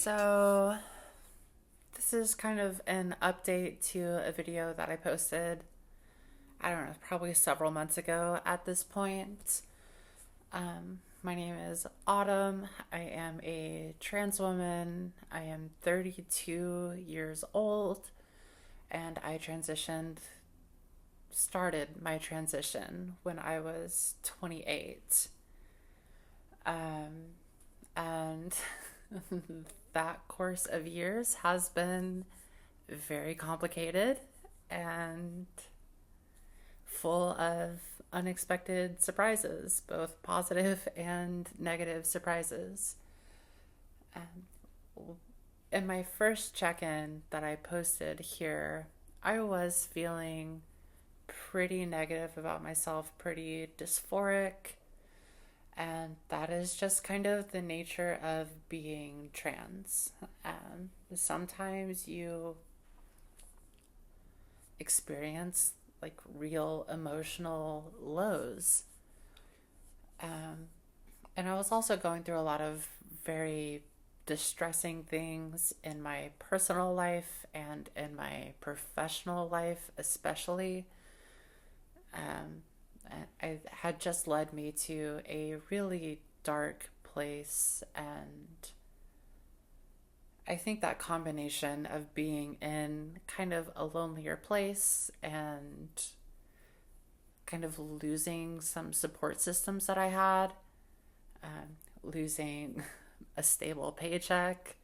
So, this is kind of an update to a video that I posted, I don't know, probably several months ago at this point. My name is Autumn. I am a trans woman. I am 32 years old, and started my transition when I was 28. And that course of years has been very complicated and full of unexpected surprises, both positive and negative surprises. In my first check in that I posted here, I was feeling pretty negative about myself, pretty dysphoric, and that is just kind of the nature of being trans. Sometimes you experience like real emotional lows. Um, and I was also going through a lot of very distressing things in my personal life and in my professional life, especially. Um, it had just led me to a really dark place, and I think that combination of being in kind of a lonelier place and kind of losing some support systems that I had, losing a stable paycheck,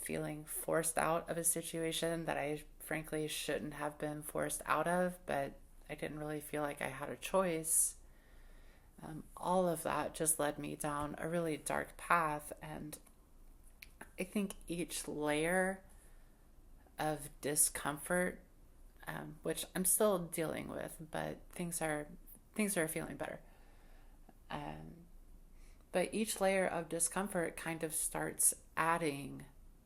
feeling forced out of a situation that I frankly shouldn't have been forced out of, but I didn't really feel like I had a choice. All of that just led me down a really dark path, and I think each layer of discomfort, which I'm still dealing with, but things are feeling better. Um, but each layer of discomfort kind of starts adding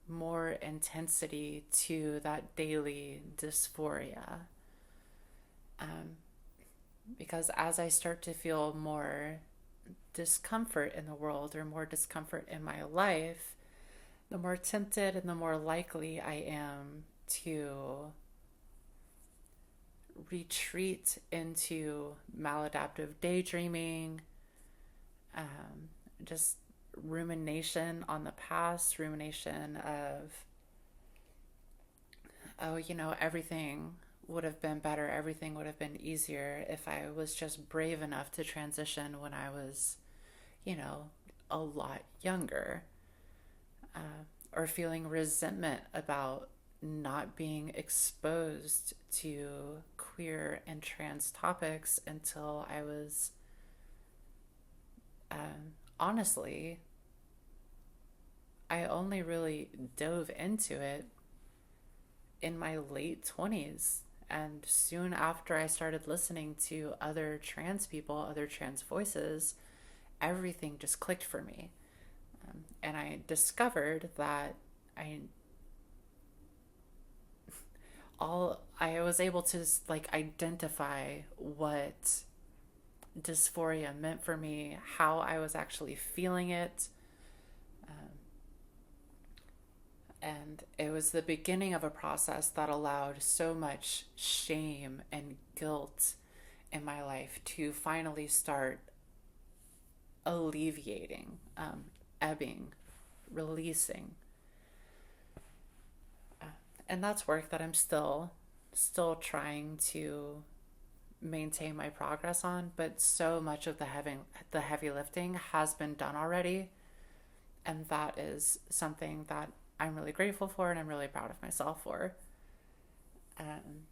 more intensity to that daily dysphoria. Um, because as I start to feel more discomfort in the world or more discomfort in my life, the more tempted and the more likely I am to retreat into maladaptive daydreaming, just rumination on the past, rumination of, oh, everything would have been better, everything would have been easier if I was just brave enough to transition when I was, you know, a lot younger. Or feeling resentment about not being exposed to queer and trans topics until I was, honestly, I only really dove into it in my late 20s. And soon after I started listening to other trans people, other trans voices, everything just clicked for me. And I discovered that I I was able to like identify what dysphoria meant for me, how I was actually feeling it. And it was the beginning of a process that allowed so much shame and guilt in my life to finally start alleviating, ebbing, releasing. And that's work that I'm still trying to maintain my progress on, but so much of the heavy lifting has been done already, and that is something that I'm really grateful for and I'm really proud of myself for. Um,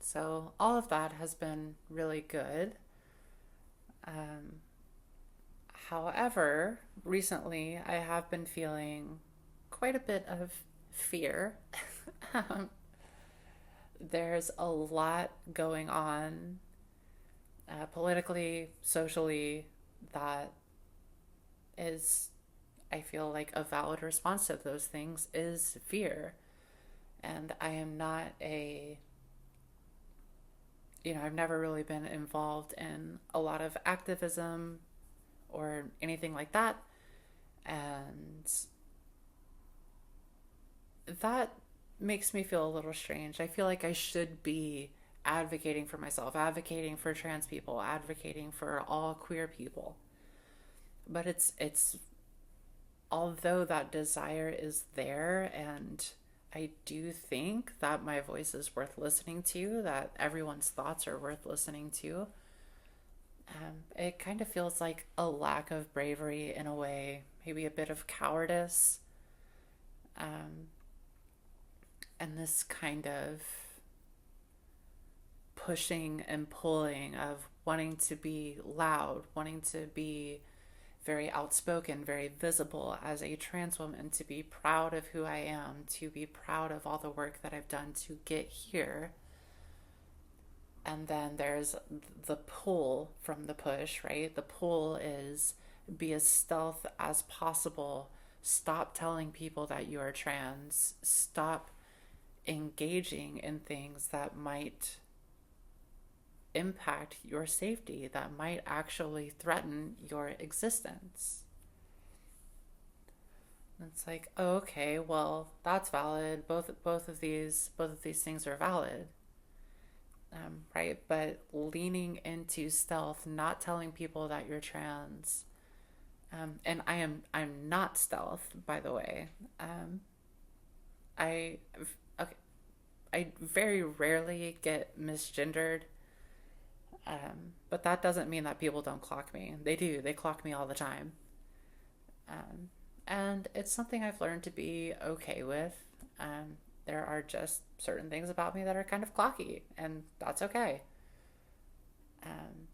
so all of that has been really good. Um, However, recently I have been feeling quite a bit of fear. um, there's a lot going on politically, socially, that is, I feel like a valid response to those things is fear. And I am not I've never really been involved in a lot of activism or anything like that. And that makes me feel a little strange. I feel like I should be advocating for myself, advocating for trans people, advocating for all queer people. But it's although that desire is there, and I do think that my voice is worth listening to, that everyone's thoughts are worth listening to, it kind of feels like a lack of bravery in a way, maybe a bit of cowardice, um, and this kind of pushing and pulling of wanting to be loud, wanting to be very outspoken, very visible as a trans woman, to be proud of who I am, to be proud of all the work that I've done to get here. And then there's the pull from the push, right? The pull is be as stealth as possible. Stop telling people that you are trans. Stop engaging in things that might impact your safety, that might actually threaten your existence. And it's like, oh, okay, well, that's valid. Both of these things are valid, right? But leaning into stealth, not telling people that you're trans, and I'm not stealth, by the way. I okay, I very rarely get misgendered. But that doesn't mean that people don't clock me. They do. They clock me all the time. Um, and it's something I've learned to be okay with. There are just certain things about me that are kind of clocky, and that's okay. Um,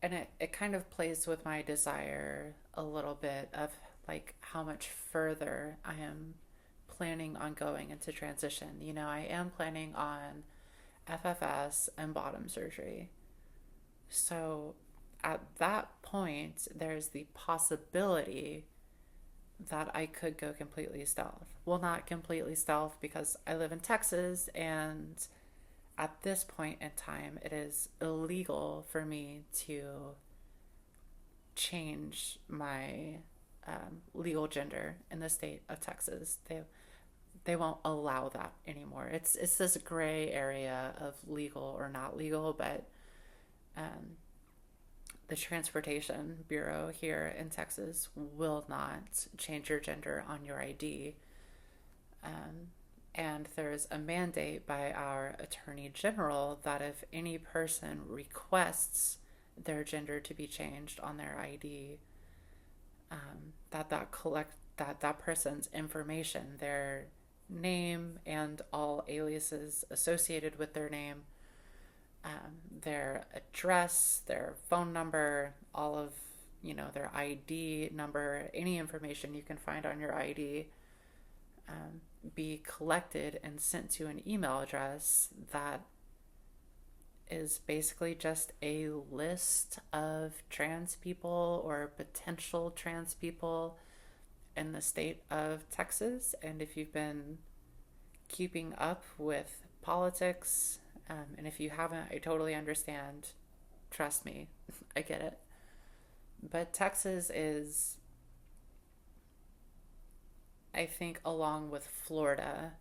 and it kind of plays with my desire a little bit of like how much further I am planning on going into transition. I am planning on FFS and bottom surgery. So at that point, there's the possibility that I could go completely stealth. Well, not completely stealth because I live in Texas, and at this point in time, it is illegal for me to change my legal gender in the state of Texas. They won't allow that anymore. It's this gray area of legal or not legal, but um, the Transportation Bureau here in Texas will not change your gender on your ID. Um, and there's a mandate by our Attorney General that if any person requests their gender to be changed on their ID, that person's information, their name and all aliases associated with their name, their address, their phone number, all of their ID number, any information you can find on your ID, be collected and sent to an email address that is basically just a list of trans people or potential trans people in the state of Texas. And if you've been keeping up with politics, and if you haven't, I totally understand. Trust me, I get it. But Texas is, I think, along with Florida,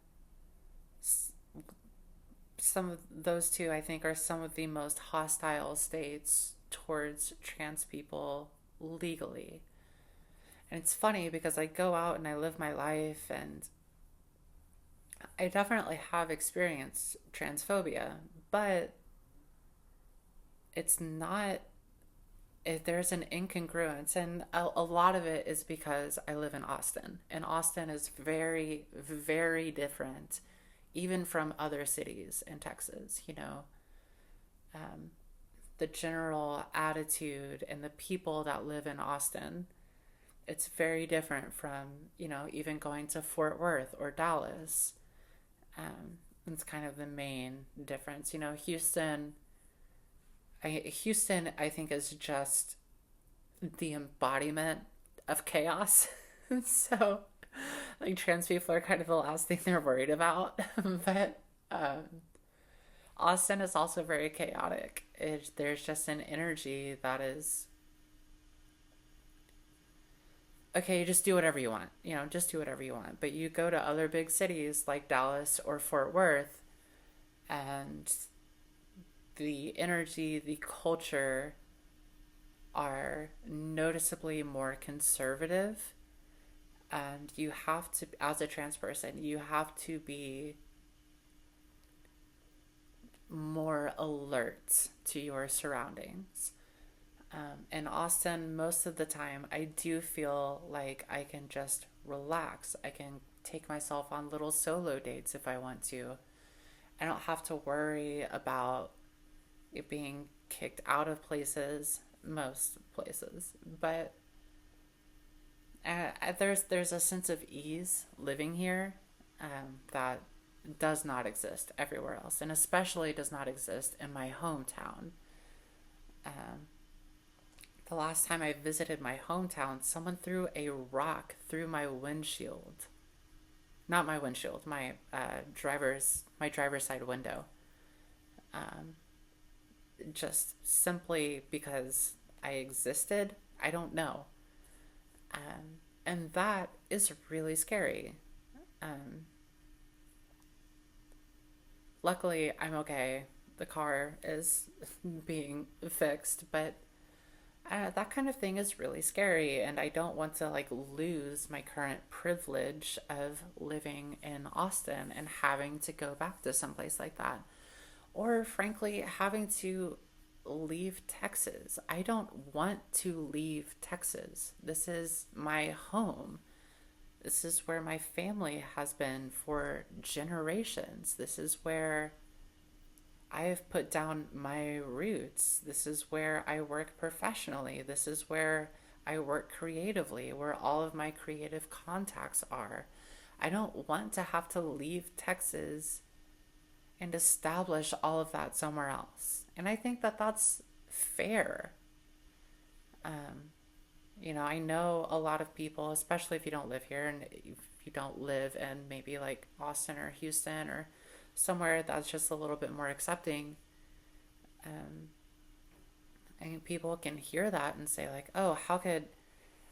some of those two, I think, are some of the most hostile states towards trans people legally. And it's funny because I go out and I live my life, and I definitely have experienced transphobia, but it's not, there's an incongruence. And a lot of it is because I live in Austin, and Austin is very, very different, even from other cities in Texas. Um, the general attitude and the people that live in Austin, it's very different from, even going to Fort Worth or Dallas. It's kind of the main difference. Houston, I think, is just the embodiment of chaos. So, like, trans people are kind of the last thing they're worried about. But Austin is also very chaotic. There's just an energy that is okay, just do whatever you want, just do whatever you want. But you go to other big cities like Dallas or Fort Worth, and the energy, the culture are noticeably more conservative. And you have to, as a trans person, you have to be more alert to your surroundings. In Austin, most of the time, I do feel like I can just relax. I can take myself on little solo dates if I want to. I don't have to worry about it being kicked out of places, most places. But there's a sense of ease living here that does not exist everywhere else, and especially does not exist in my hometown. Um, the last time I visited my hometown, someone threw a rock through my windshield. Not my windshield, my driver's side window. Um, just simply because I existed. I don't know. And that is really scary. Um, Luckily, I'm okay. The car is being fixed, but that kind of thing is really scary, and I don't want to like lose my current privilege of living in Austin and having to go back to someplace like that. Or frankly, having to leave Texas. I don't want to leave Texas. This is my home. This is where my family has been for generations. This is where I have put down my roots. This is where I work professionally. This is where I work creatively, where all of my creative contacts are. I don't want to have to leave Texas and establish all of that somewhere else. And I think that that's fair. Um, I know a lot of people, especially if you don't live here and if you don't live in maybe like Austin or Houston or somewhere that's just a little bit more accepting. Um, I mean, people can hear that and say like, "Oh, how could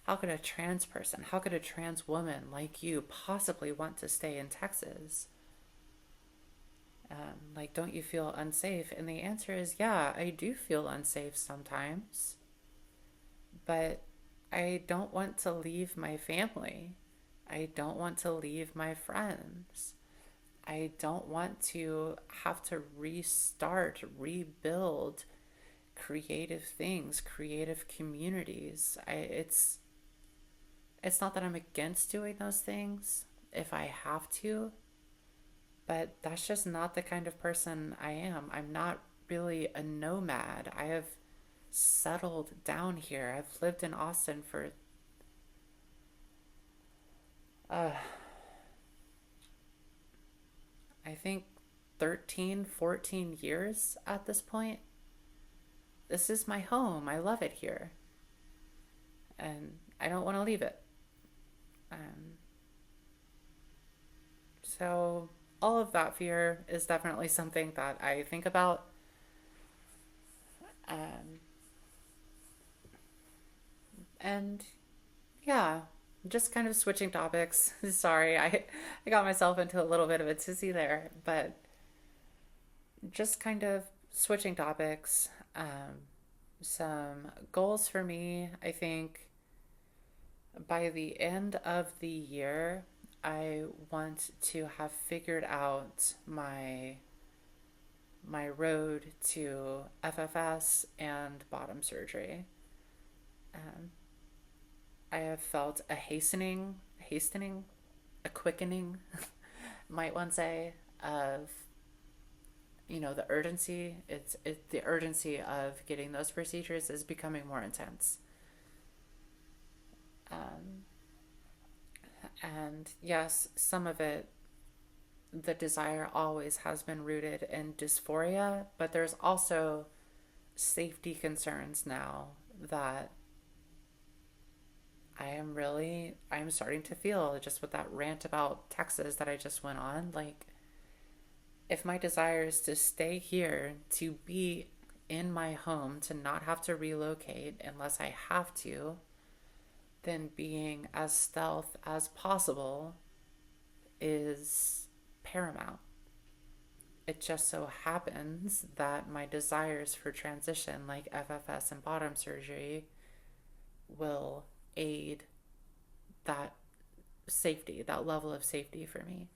a trans person, how could a trans woman like you possibly want to stay in Texas? Like, don't you feel unsafe?" And the answer is, yeah, I do feel unsafe sometimes, but I don't want to leave my family. I don't want to leave my friends. I don't want to have to restart, rebuild creative things, creative communities. It's not that I'm against doing those things if I have to, but that's just not the kind of person I am. I'm not really a nomad. I have settled down here. I've lived in Austin for uh I think 13, 14 years at this point. This is my home. I love it here. And I don't want to leave it. Um, so, all of that fear is definitely something that I think about. Um, and yeah, just kind of switching topics. Sorry, I got myself into a little bit of a tizzy there, but just kind of switching topics. Some goals for me, I think by the end of the year, I want to have figured out my road to FFS and bottom surgery. Um, I have felt a quickening, might one say, of the urgency. The urgency of getting those procedures is becoming more intense. Um, and yes, some of it, the desire always has been rooted in dysphoria, but there's also safety concerns now that I'm starting to feel just with that rant about Texas that I just went on. Like, if my desire is to stay here, to be in my home, to not have to relocate unless I have to, then being as stealth as possible is paramount. It just so happens that my desires for transition, like FFS and bottom surgery, will aid that safety, that level of safety for me.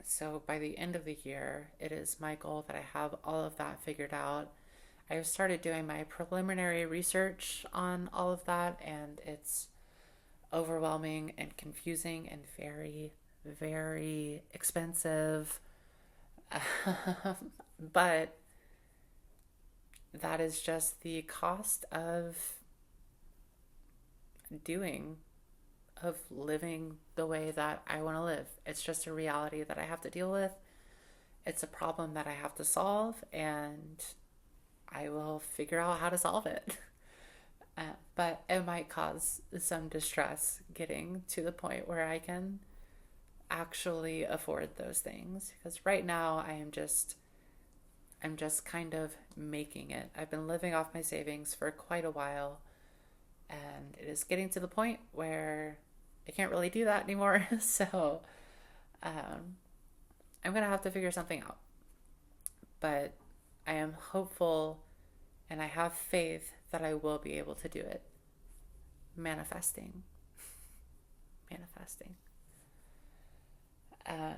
So by the end of the year, it is my goal that I have all of that figured out. I've started doing my preliminary research on all of that, and it's overwhelming and confusing and very, very expensive. But that is just the cost of doing, of living the way that I want to live. It's just a reality that I have to deal with. It's a problem that I have to solve, and I will figure out how to solve it. But it might cause some distress getting to the point where I can actually afford those things. Because right now I'm just kind of making it. I've been living off my savings for quite a while, and it is getting to the point where I can't really do that anymore. So I'm gonna have to figure something out. But I am hopeful and I have faith that I will be able to do it. Manifesting. Manifesting. I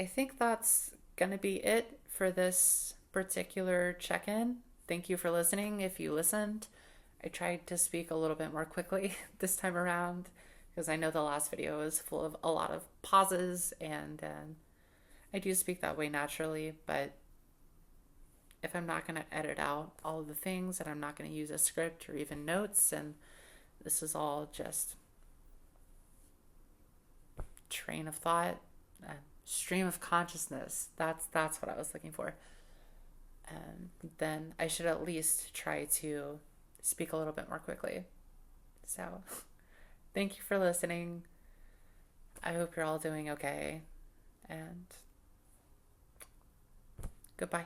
think that's going to be it for this particular check in. Thank you for listening if you listened. I tried to speak a little bit more quickly this time around because I know the last video was full of a lot of pauses, and I do speak that way naturally, but if I'm not going to edit out all of the things, and I'm not going to use a script or even notes, and this is all just train of thought, stream of consciousness. That's what I was looking for. Then I should at least try to speak a little bit more quickly. So thank you for listening. I hope you're all doing okay, and goodbye.